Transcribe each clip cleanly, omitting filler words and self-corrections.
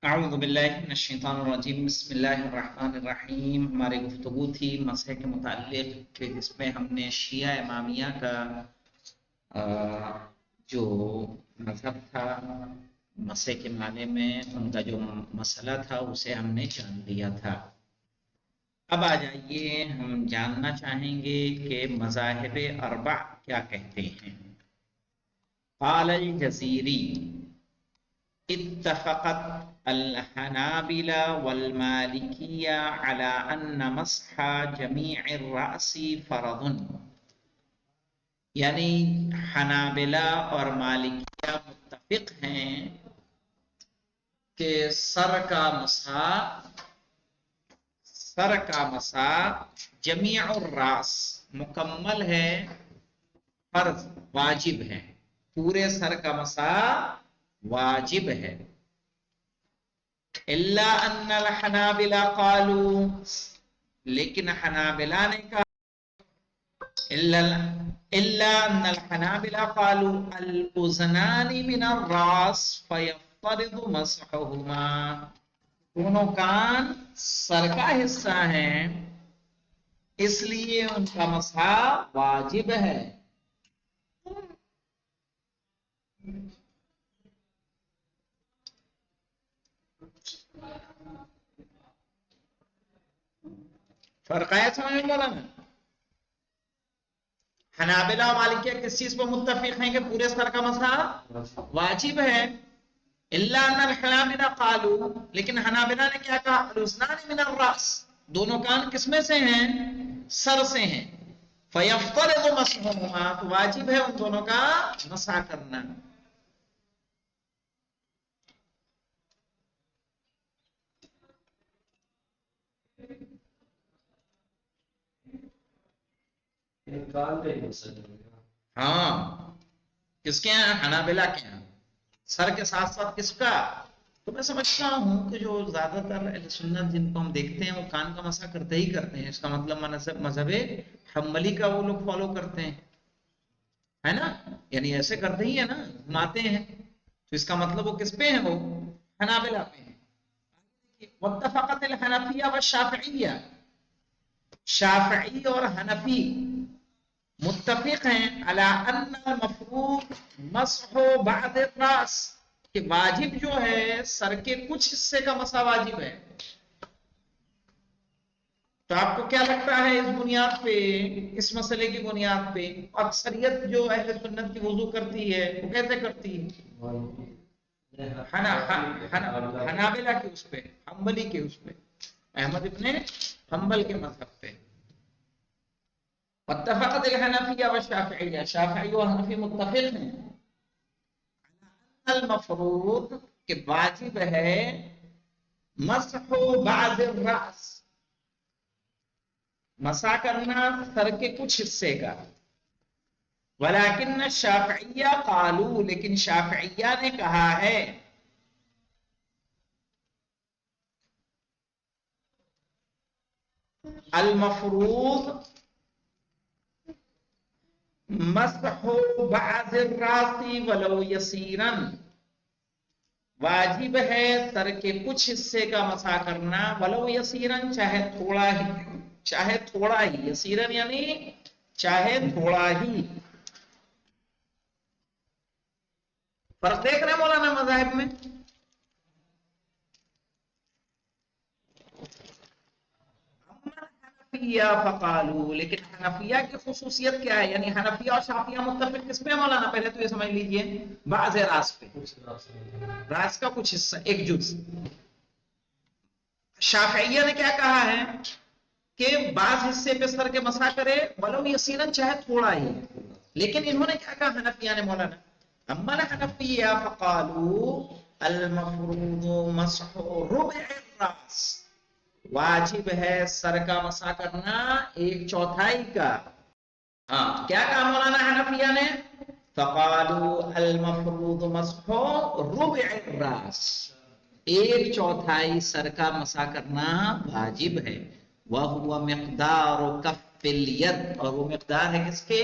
اعوذ باللہ من الشیطان الرجیم بسم اللہ الرحمن الرحیم۔ ہماری گفتگو تھی مسح کے متعلق کہ جس میں ہم نے شیعہ امامیہ کا جو مذہب تھا مسح کے معنی میں ان کا جو مسئلہ تھا اسے ہم نے جان لیا تھا۔ اب آ جائیے ہم جاننا چاہیں گے کہ مذاہب اربع کیا کہتے ہیں۔ قال الجزیری اتفقت الحنابلہ والمالکیہ على ان مسح جمیع الرأس فرض، یعنی حنابلہ اور مالکیہ متفق ہیں کہ سر کا مسح جمیع الرأس مکمل ہے، فرض واجب ہے، پورے سر کا مسح واجب ہے۔ الا ان الحنابلہ قالوا، لیکن حنابلہ نے کہا الا ان الحنابلہ قالوا الاذنان من الراس فيفترض مسحهما، دونوں کان سر کا حصہ ہیں اس لیے ان کا مسح واجب ہے۔ فرق ہے سمجھ میں مولانا؟ حنابلہ و مالکیہ کس چیز پر متفق ہیں کہ پورے سر کا مسح واجب ہے؟ الا ان الحنابلہ قالوا، لیکن حنابلہ نے کیا کہا؟ الاذنان من الراس، دونوں کان کس میں سے ہیں؟ سر سے ہیں۔ فیفترض مسحهما، تو واجب ہے ان دونوں کا مسح کرنا۔ ہاں، کس کے ہیں؟ حنابلہ کے ہیں۔ سر کے ساتھ ساتھ کس کا؟ تو میں سمجھتا ہوں کہ جو زیادہ تر اہل سنت جن کو ہم دیکھتے ہیں وہ کان کا مسح کرتے ہی کرتے ہیں، اس کا مطلب مذہب حنبلی کا وہ لوگ فالو کرتے ہیں، ہے نا؟ یعنی ایسے کرتے ہی ہے نا، گھماتے ہیں، تو اس کا مطلب وہ کس پہ ہیں؟ وہ حنابلہ پہ ہیں۔ واتفقت الحنفیہ والشافعیہ، شافعی اور حنفی متفق ہیں علی ان المفروض مسح بعض الراس، کہ واجب جو ہے سر کے کچھ حصے کا مسح واجب ہے۔ تو آپ کو کیا لگتا ہے اس بنیاد پہ، اس مسئلے کی بنیاد پہ اکثریت جو اہل سنت کی وضو کرتی ہے وہ کیسے کرتی ہے؟ حنابلہ کے اس پہ، حنبلی کے اس پہ، احمد ابن حنبل کے مذہب پہ۔ واتفقت الحنفیہ والشافعیہ، شافعی و حنفی متفق ہیں المفروض کہ واجب ہے مسح بعض الراس، مسح کرنا سر کے کچھ حصے کا۔ ولیکن الشافعیہ قالوا، لیکن شافعیہ نے کہا ہے المفروض مسح بعض الراس ولو یسیرا، واجب ہے سر کے کچھ حصے کا مسح کرنا، ولو یسیرا، چاہے تھوڑا ہی، یسیرا یعنی چاہے تھوڑا ہی۔ فرق دیکھ رہے ہیں مولانا مذاہب میں؟ فقالوا، لیکن حنفیہ کی خصوصیت کیا ہے؟ یعنی حنفیہ اور شافعیہ متفق کس پہ مولانا؟ پہلے تو یہ سمجھ لیجئے، بعض راس پہ، راس کا کچھ حصہ، ایک جز۔ شافعیہ نے کیا کہا ہے کہ بعض حصے پہ سر کے مسح کرے ولو یسیرا، چاہے تھوڑا ہی۔ لیکن انہوں نے کیا کہا حنفیہ نے مولانا؟ اما الحنفیہ فقالوا المفروض مسح ربع الراس، واجب ہے سر کا مسح کرنا ایک چوتھائی کا۔ ہاں، کیا کہا مولانا حنفیہ نے؟ فقالوا المفروض مسح ربع الراس، ایک چوتھائی سر کا مسح کرنا واجب ہے۔ وَهُوَ مِقْدَارُ كَفِّ الْيَدِ، اور وہ مقدار ہے کس کے؟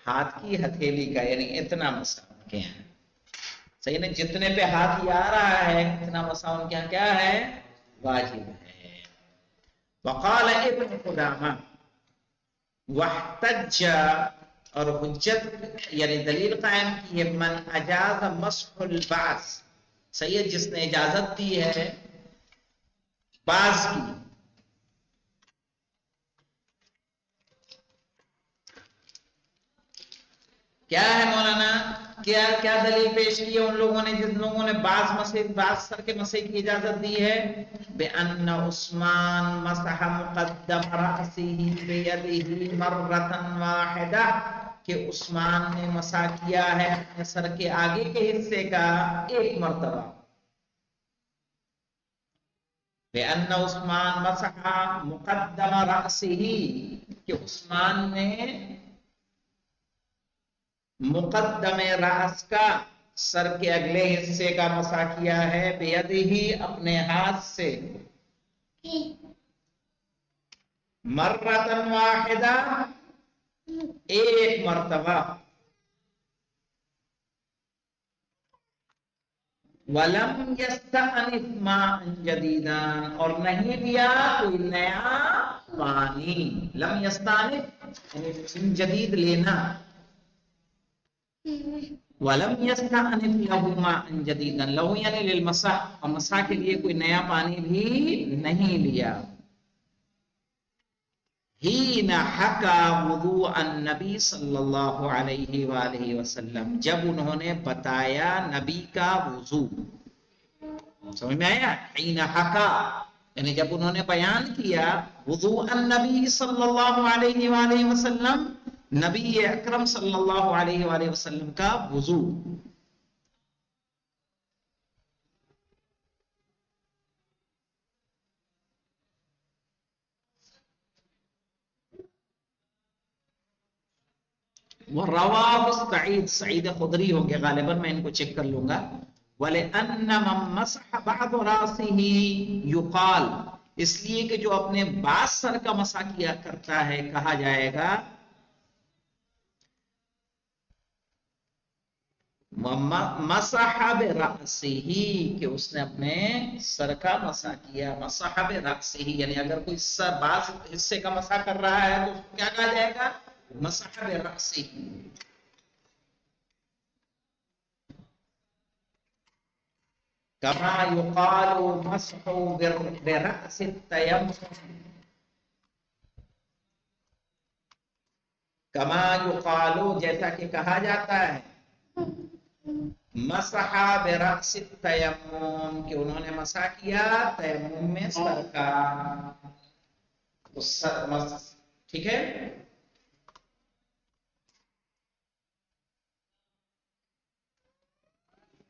ہاتھ کی ہتھیلی کا، یعنی اتنا مسح کے ہیں۔ صحیح نہیں، جتنے پہ ہاتھ یہ آ رہا ہے اتنا مسا ان کے یہاں کیا ہے؟ واجب ہے. وقال ابن قدامہ واحتج، اور حجت یعنی دلیل قائم کی ہے، من اجاز مسح البعض، صحیح ہے، جس نے اجازت دی ہے بعض کی. کیا ہے مولانا، کیا دلیل پیش کی ہے ان لوگوں نے جن لوگوں نے بعض سر کے مسح کی اجازت دی ہے؟ بأن عثمان مسح مقدم رأسه بيده مرة واحدة، کہ عثمان نے مسح کیا ہے اپنے سر کے آگے کے حصے کا ایک مرتبہ. بأن عثمان مسح مقدم رأسه، کہ عثمان نے مقدم رأس کا، سر کے اگلے حصے کا مسح کیا ہے، بیدہی، اپنے ہاتھ سے، مرتن واحدہ، ایک مرتبہ. ولم یستأنف ماء جدیدا، اور نہیں لیا کوئی نیا پانی. لم یستأنف یعنی جدید لینا. ولم یستأنف له ماء جدیدا، لہو یعنی للمسح، اور مسح کے لیے کوئی نیا پانی بھی نہیں لیا. حین حکا وضوء النبی صلی اللہ علیہ وآلہ وسلم، جب انہوں نے بتایا نبی کا وضوء. سمجھ میں آیا؟ حین حکا یعنی جب انہوں نے بیان کیا وضوء النبی صلی اللہ علیہ وآلہ وسلم، نبی اکرم صلی اللہ علیہ وآلہ وسلم کا وضوء. وَرَوَاهُ سعید خدری ہوں گے غالباً، میں ان کو چیک کر لوں گا. وَلِأَنَّ مَن مَسَحَ بَعْضَ رَأْسِهِ يُقَالُ، اس لیے کہ جو اپنے بعض سر کا مسح کیا کرتا ہے کہا جائے گا مسح برأسه، کہ اس نے اپنے سر کا مسح کیا. مسح برأسه یعنی اگر کوئی بعض حصے کا مسح کر رہا ہے تو کیا کہا جائے گا؟ مسح برأسه. کما یقال مسح برأس التیمم، کما یقال جیسا کہ کہا جاتا ہے مسح برأس التیمم، کہ انہوں نے مسح کیا تیمم میں سر کا. ٹھیک ہے.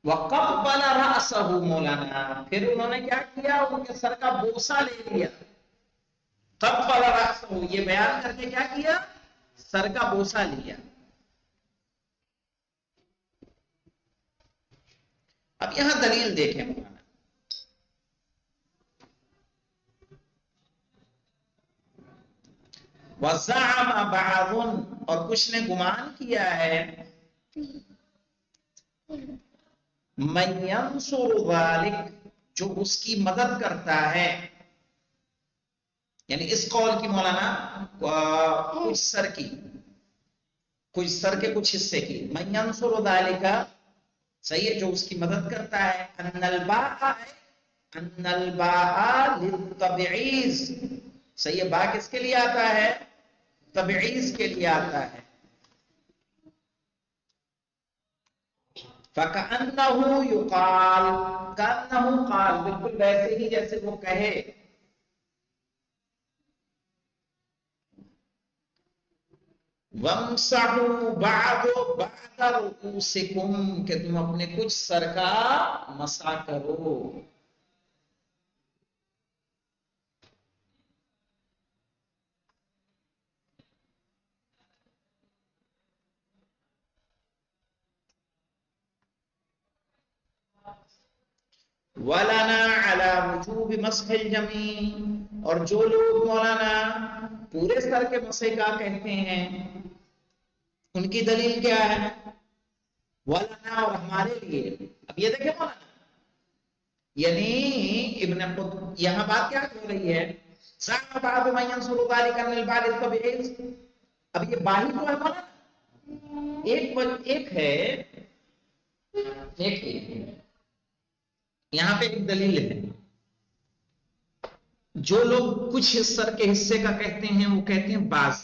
وَقَبَّلَ رَأْسَهُ، مولانا پھر انہوں نے کیا کیا؟ ان کے سر کا بوسہ لے لیا. قبل رأسه یہ بیان کر کے کیا کیا؟ سر کا بوسہ لیا. اب یہاں دلیل دیکھیں مولانا. وَزَعَمَ بَعْضٌ، اور کچھ نے گمان کیا ہے، مَن يَنصُرُ ذَلِكَ، جو اس کی مدد کرتا ہے، یعنی اس قول کی مولانا کچھ سر کی، کچھ سر کے کچھ حصے کی. مَن يَنصُرُ ذَلِكَ، صحیح ہے، جو اس کی مدد کرتا ہے. ان الباء للتبعیض، صحیح ہے، با کس کے لیے آتا ہے؟ تبعیض کے لیے آتا ہے. فَكَأَنَّهُ يُقَالُ، كَأَنَّهُ قال، بالکل ویسے ہی جیسے وہ کہے وَامْسَحُوا بَعْدَ رُؤُوسِكُمْ، کہ تم اپنے کچھ سر کا مسح کرو. وَلَنَا عَلَى وُجُوبِ مَسْحِ الْجَمِيعِ، اور جو لوگ مولانا پورے سر کے مسح کا کہتے ہیں ان کی دلیل کیا ہے؟ وَلَنَا، اور ہمارے لیے. اب یہ دیکھیں مولانا، یعنی ابن قطب یہاں بات کیا ہو رہی ہے، زعم بعض من ينصر ذلك ان البعض الطبيعي، اب یہ باہی تو ہے مولانا، ایک ہے، ایک یہاں پہ ایک دلیل ہے، جو لوگ کچھ سر کے حصے کا کہتے ہیں وہ کہتے ہیں بعض،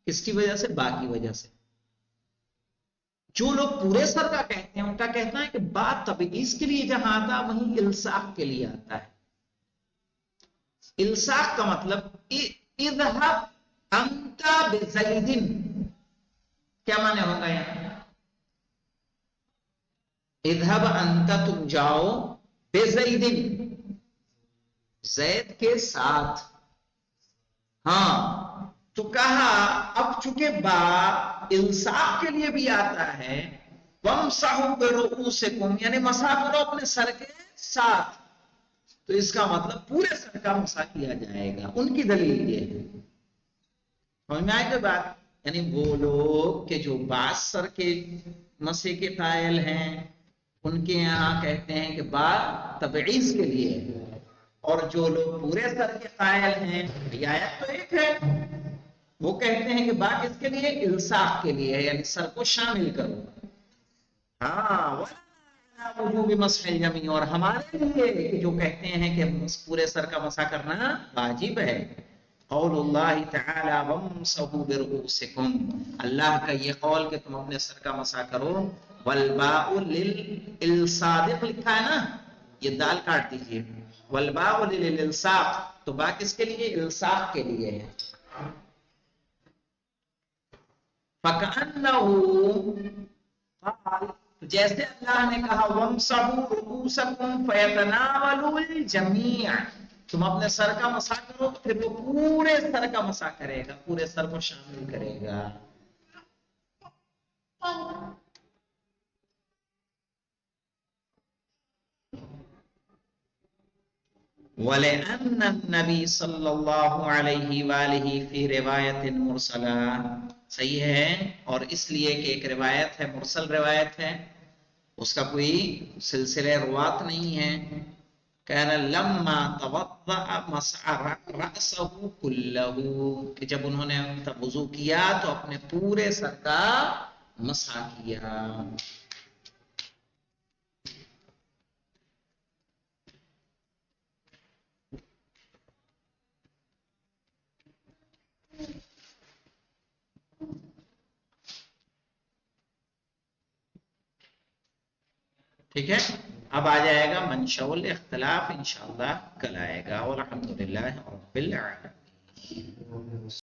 کس کی وجہ سے، با کی وجہ سے، جو لوگ پورے سر کا کہتے ہیں ان کا کہنا ہے کہ بات تبعیض کے لیے جہاں آتا ہے وہیں الصاق کے لیے آتا ہے۔ الصاق کا مطلب اذهب انت بزید، کیا معنی ہوگا یہاں، اذهب انت تم جاؤ، بزید زید کے ساتھ، ہاں تو کہا اب چونکہ با الصاق کے لیے بھی آتا ہے، وَامْسَحُوا بِرُؤُوسِكُمْ یعنی مسح کرو اپنے سر کے ساتھ، تو اس کا مطلب پورے سر کا مسح کیا جائے گا، ان کی دلیل یہ ہے۔ سمجھ میں آئے گا بات، یعنی وہ لوگ کہ جو بعض سر کے مسح کے قائل ہیں ان کے یہاں کہتے ہیں کہ با تبعیض کے لیے ہے، اور جو لوگ پورے سر کے قائل ہیں، آیت تو ایک ہے، وہ کہتے ہیں کہ با کس کے لیے، الصاق کے لیے ہے، یعنی سر کو شامل کرو۔ ہاں وجوب مسح الجمیع، اور ہمارے لیے جو کہتے ہیں کہ پورے سر کا مسح کرنا واجب ہے، قول اللہ تعالی وامسحوا برؤوسکم، اللہ کا یہ قول کہ تم اپنے سر کا مسح کرو، والباء للالصاق لکھا ہے نا، یہ دال کاٹ دیجئے، والباء للالصاق، تو با کس کے لیے، الصاق کے لیے ہے۔ فَكَأَنَّهُ قال، جیسے اللہ نے کہا وَامْسَحُوا رُؤُوسَكُمْ فَيَتَنَاوَلُ الْجَمِيعَ، تم اپنے سر کا مسح کرو تو پھر وہ پورے سر کا مسح کرے گا، پورے سر کو شامل کرے گا۔ وَلِأَنَّ النَّبِيَّ صلی اللہ علیہ وآلہ فی روایت مرسلہ، صحیح ہے، اور اس لیے کہ ایک روایت ہے، مرسل روایت ہے، اس کا کوئی سلسلہ روات نہیں ہے، کہنا لما توضأ مسح رأسہ کلہ، کہ جب انہوں نے تب وضو کیا تو اپنے پورے سر کا مسح کیا۔ ٹھیک ہے، اب آ جائے گا منشأ الاختلاف، انشاءاللہ کل آئے گا، والحمدللہ رب العالمین۔